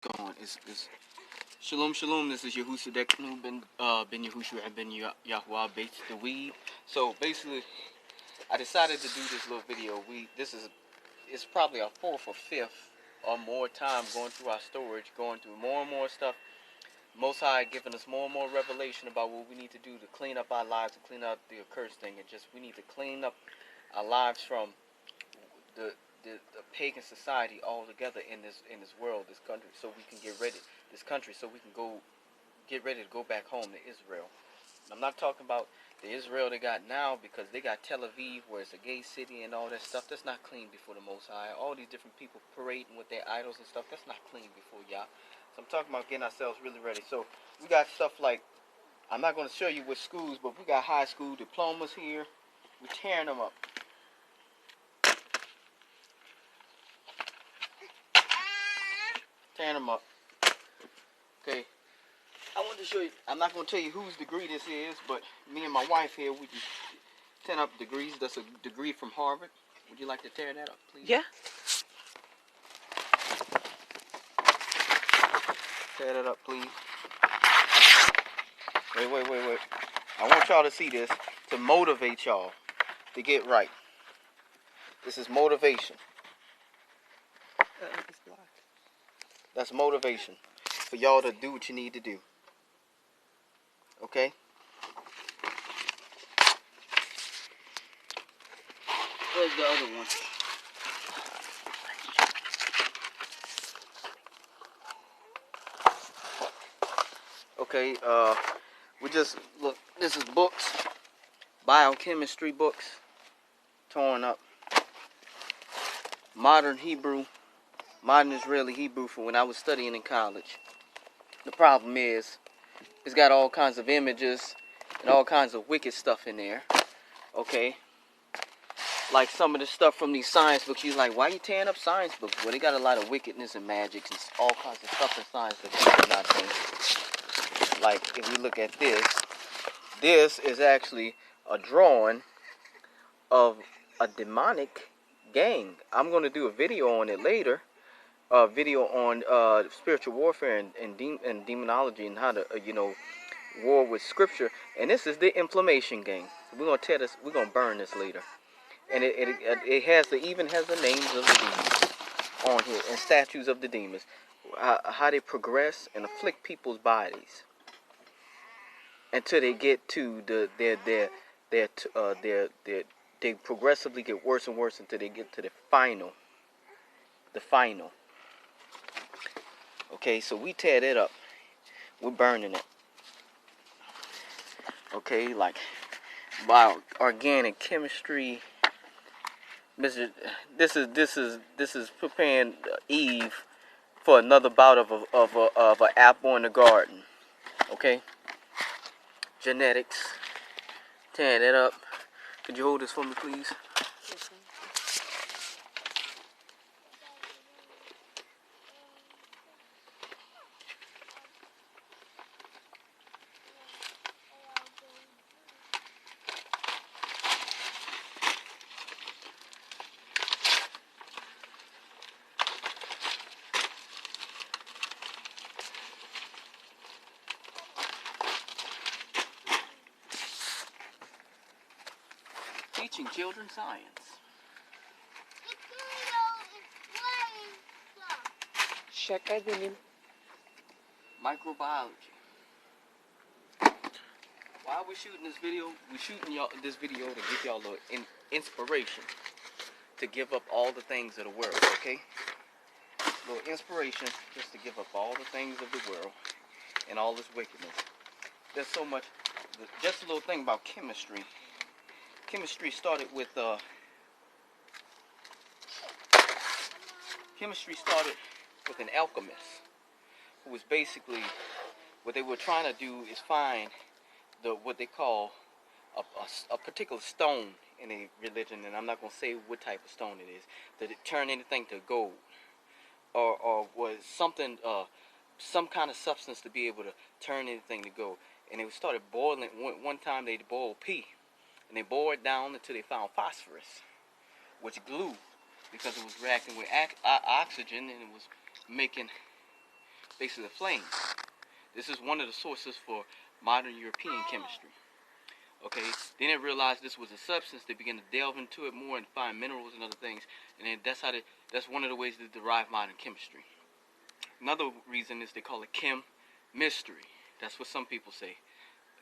Going. It's Shalom, shalom. This is Yahutsadeqnu Beyt Dawid. So basically, I decided to do this little video. It's probably our fourth or fifth or more time going through our storage, going through more and more stuff. Most High giving us more and more revelation about what we need to do to clean up our lives and clean up the accursed thing. We need to clean up our lives from the pagan society altogether in this world, this country, so we can get ready. This country, so we can get ready to go back home to Israel. And I'm not talking about the Israel they got now, because they got Tel Aviv, where it's a gay city and all that stuff. That's not clean before the Most High. All these different people parading with their idols and stuff. That's not clean before Yah. So I'm talking about getting ourselves really ready. So we got stuff like, I'm not going to show you which schools, but we got high school diplomas here. We're tearing them up. Tearing them up. Okay. I want to show you, I'm not going to tell you whose degree this is, but me and my wife here, we just tear up degrees. That's a degree from Harvard. Would you like to tear that up, please? Yeah. Tear that up, please. Wait. I want y'all to see this to motivate y'all to get right. This is motivation. It's blocked. That's motivation for y'all to do what you need to do. Okay? Where's the other one? Okay, we just, look, this is books, biochemistry books, torn up. Modern Israeli Hebrew from when I was studying in college. The problem is, it's got all kinds of images and all kinds of wicked stuff in there. Okay? Like some of the stuff from these science books, you're like, why are you tearing up science books? Well, they got a lot of wickedness and magic and all kinds of stuff in science that people are not think. Like, if we look at this is actually a drawing of a demonic gang. I'm going to do a video on it later. A video on spiritual warfare and demonology and how to, war with scripture. And this is the inflammation gang. We're going to tear this, we're going to burn this later. And it even has the names of the demons on here and statues of the demons. How they progress and afflict people's bodies until they get to they progressively get worse and worse until they get to the final. Okay, so we tear that up. We're burning it. Okay, like organic chemistry. This is preparing Eve for another bout of an apple in the garden. Okay, genetics. Tearing it up. Could you hold this for me, please? Teaching children science. Şaka benim. Microbiology. Why are we shooting this video? We're shooting this video to give y'all an inspiration to give up all the things of the world, okay? A little inspiration just to give up all the things of the world and all this wickedness. There's so much. Just a little thing about chemistry. Chemistry started with an alchemist who was basically, what they were trying to do is find what they call a particular stone in a religion, and I'm not going to say what type of stone it is, that it turn anything to gold, or was something, some kind of substance to be able to turn anything to gold. And they started boiling. One time they boiled pea. And they bored down until they found phosphorus, which glue, because it was reacting with oxygen, and it was making basically a flame. This is one of the sources for modern European chemistry. Okay, then they realized this was a substance. They began to delve into it more and find minerals and other things, and then that's one of the ways to derive modern chemistry. Another reason is they call it chem mystery. That's what some people say.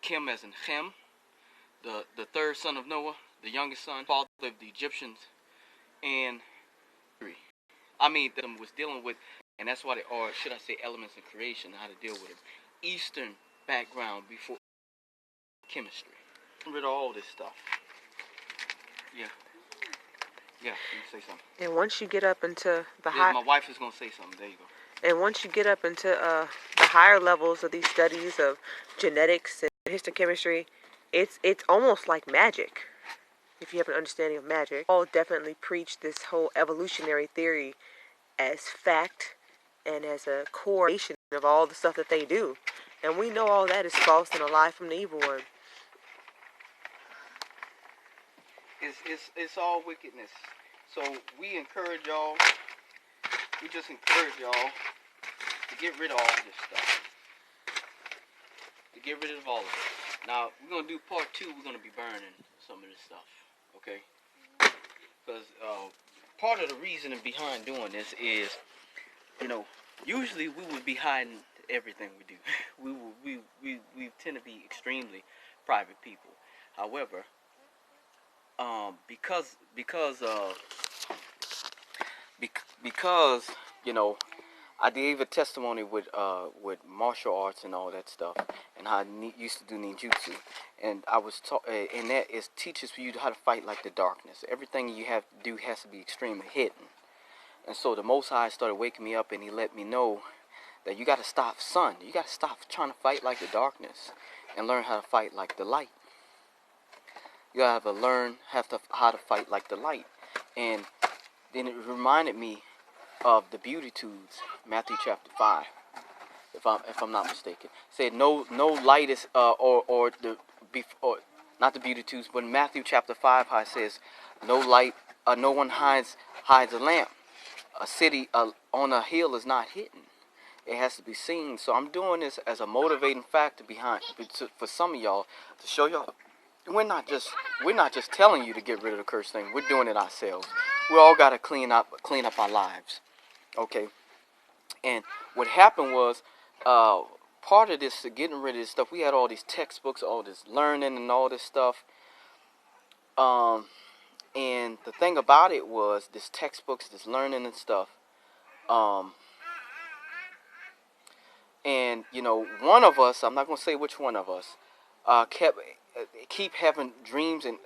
Chem as in Chem, the third son of Noah, the youngest son, father of the Egyptians, and them was dealing with, and that's why they are, should I say, elements in creation, how to deal with them. Eastern background before chemistry. Get rid of all this stuff. Yeah. Yeah, you can say something. And once you get up into the my wife is gonna say something. There you go. And once you get up into the higher levels of these studies of genetics and histochemistry, it's almost like magic. If you have an understanding of magic, all definitely preach this whole evolutionary theory as fact and as a correlation of all the stuff that they do. And we know all that is false and a lie from the evil one. It's all wickedness. So we encourage y'all. We just encourage y'all to get rid of all this stuff. To get rid of all of it. Now we're gonna do part 2. We're gonna be burning some of this stuff. Okay? Because part of the reasoning behind doing this is, usually we would be hiding everything we do. we tend to be extremely private people. However, because I gave a testimony with martial arts and all that stuff, and how I used to do ninjutsu, and I was and that teaches you how to fight like the darkness. Everything you have to do has to be extremely hidden, and so the Most High started waking me up, and He let me know that you got to stop, son. You got to stop trying to fight like the darkness, and learn how to fight like the light. You gotta learn how to fight like the light. And then it reminded me of the Beatitudes, Matthew chapter 5, if I'm not mistaken. It said no light is or not the Beatitudes, but Matthew chapter 5, how it says no light, no one hides a lamp. A city on a hill is not hidden. It has to be seen. So I'm doing this as a motivating factor for some of y'all, to show y'all. We're not just telling you to get rid of the curse thing. We're doing it ourselves. We all got to clean up our lives. Okay? And what happened was, part of this, getting rid of this stuff, we had all these textbooks, all this learning and all this stuff. And the thing about it was, this textbooks, this learning and stuff, and, one of us, I'm not going to say which one of us, keep having dreams, and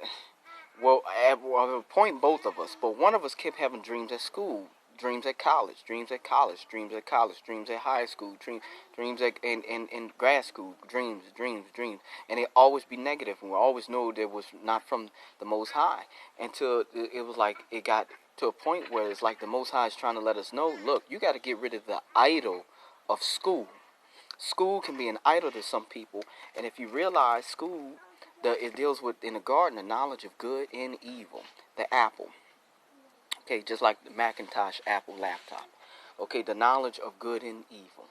I'll point both of us, but one of us kept having dreams at school, dreams at college, dreams at college, dreams at college, dreams at high school, dreams at in grad school, dreams, and it always be negative, and we always know that it was not from the Most High, until it was like it got to a point where it's like the Most High is trying to let us know, look, you got to get rid of the idol of school. School can be an idol to some people, and if you realize school, it deals with, in the garden, the knowledge of good and evil, the apple. Okay, just like the Macintosh Apple laptop. Okay, the knowledge of good and evil.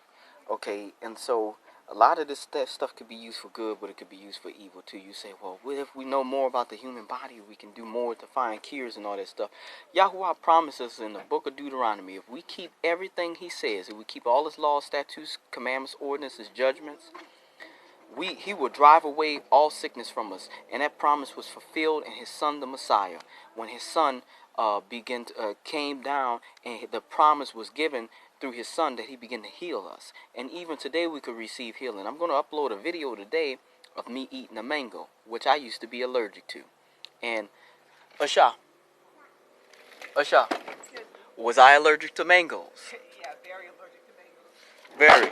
Okay, and so a lot of this stuff could be used for good, but it could be used for evil too. You say, well, what if we know more about the human body? We can do more to find cures and all that stuff. Yahuwah promises in the book of Deuteronomy, if we keep everything He says, if we keep all His laws, statutes, commandments, ordinances, judgments, He will drive away all sickness from us. And that promise was fulfilled in His Son, the Messiah, when His Son came down, and the promise was given through His Son that He began to heal us. And even today we could receive healing. I'm going to upload a video today of me eating a mango, which I used to be allergic to. And Asha, was I allergic to mangoes? Yeah, very allergic to mangoes. Very.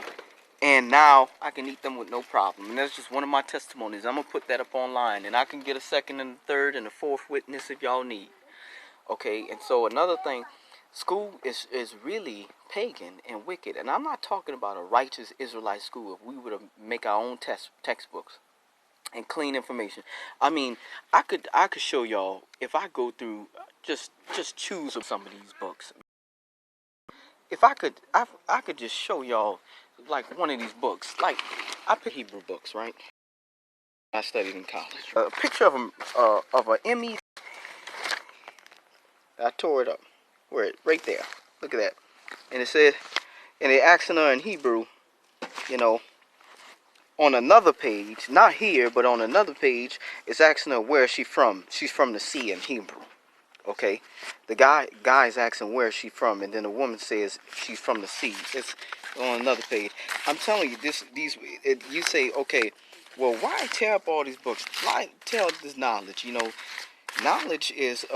And now I can eat them with no problem. And that's just one of my testimonies. I'm going to put that up online. And I can get a second and a third and a fourth witness if y'all need. Okay, and so another thing, school is really pagan and wicked. And I'm not talking about a righteous Israelite school. If we were to make our own textbooks and clean information. I mean, I could show y'all, if I go through, just choose some of these books. If I could just show y'all like one of these books. Like, I pick Hebrew books, right? I studied in college. A picture of a ME. I tore it up. Where it? Right there. Look at that. And it said, and they asking her in Hebrew, you know, on another page, not here, but on another page, it's asking her where is she from. She's from the sea in Hebrew. Okay, the guy's asking where is she from, and then the woman says she's from the sea. It's on another page. I'm telling you, you say, okay, well, why tear up all these books? Why tell this knowledge? You know, knowledge is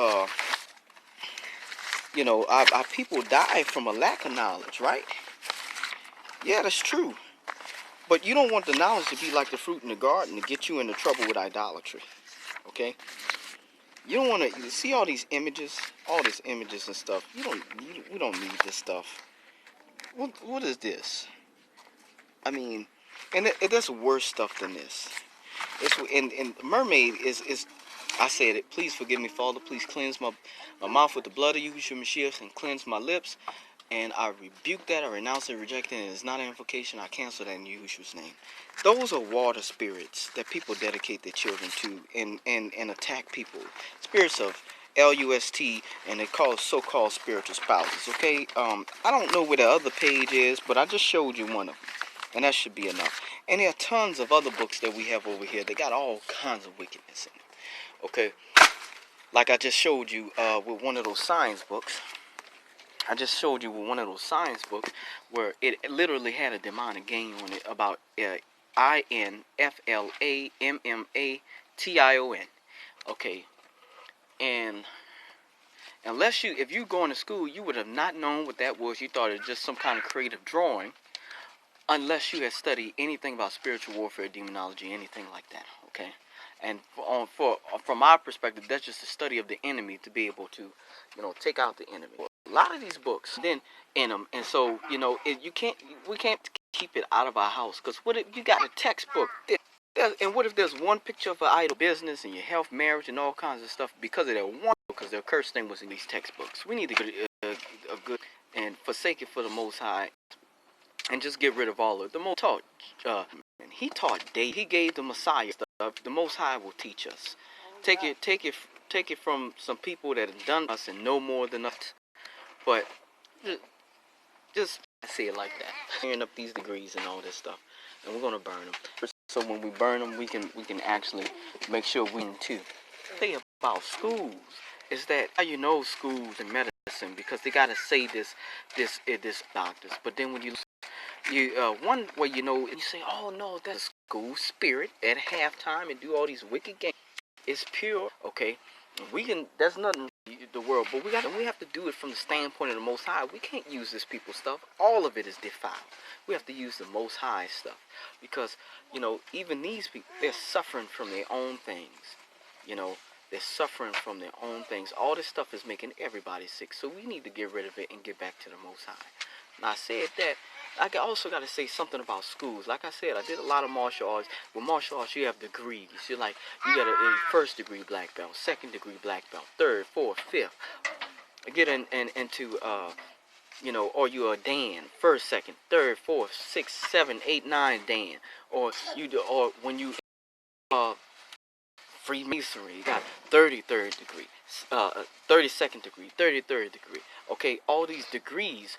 you know, our people die from a lack of knowledge, right? Yeah, that's true. But you don't want the knowledge to be like the fruit in the garden to get you into trouble with idolatry. Okay? You don't want to see all these images and stuff. We don't need this stuff. What is this? I mean, and there's worse stuff than this. And mermaid is I said it. Please forgive me, Father. Please cleanse my mouth with the blood of Yahushua Mashiach and cleanse my lips. And I rebuke that. I renounce it, reject it. And it's not an invocation. I cancel that in Yahushua's name. Those are water spirits that people dedicate their children to and attack people. Spirits of LUST, and they call so-called spiritual spouses. Okay, I don't know where the other page is, but I just showed you one of them, and that should be enough. And there are tons of other books that we have over here. They got all kinds of wickedness in them. Okay, like I just showed you with one of those science books. I just showed you with one of those science books where it literally had a demonic game on it about inflammation. Okay, and if you going to school, you would have not known what that was. You thought it was just some kind of creative drawing, unless you had studied anything about spiritual warfare, demonology, anything like that. Okay, and from our perspective, that's just a study of the enemy to be able to, you know, take out the enemy. A lot of these books then in them, and so we can't keep it out of our house, because what if you got a textbook? And what if there's one picture of an idle business and your health, marriage, and all kinds of stuff because of that one? Because their cursed thing was in these textbooks. We need to get a good and forsake it for the Most High, and just get rid of all of it. The Most taught, and he taught David. He gave the Messiah stuff. The Most High will teach us. Take it from some people that have done us and know more than us. But just say it like that. Clearing up these degrees and all this stuff, and we're gonna burn them. So when we burn them, we can actually make sure we too. The thing about schools is that how you know schools and medicine, because they gotta say this doctors. But then when you one way you know, you say, oh no, that's school spirit at halftime and do all these wicked games. It's pure, okay. There's nothing in the world, but we have to do it from the standpoint of the Most High. We can't use this people's stuff. All of it is defiled. We have to use the Most High stuff, because even these people, they're suffering from their own things. They're suffering from their own things. All this stuff is making everybody sick, so we need to get rid of it and get back to the Most High. Now, I said that. I also got to say something about schools. Like I said, I did a lot of martial arts. With martial arts, you have degrees. You got a first degree black belt, second degree black belt, third, fourth, fifth. Get into or you're a Dan, first, second, third, fourth, sixth, seven, eight, nine Dan, or when you Freemasonry, you got 33rd degree, 32nd degree, 33rd degree. Okay, all these degrees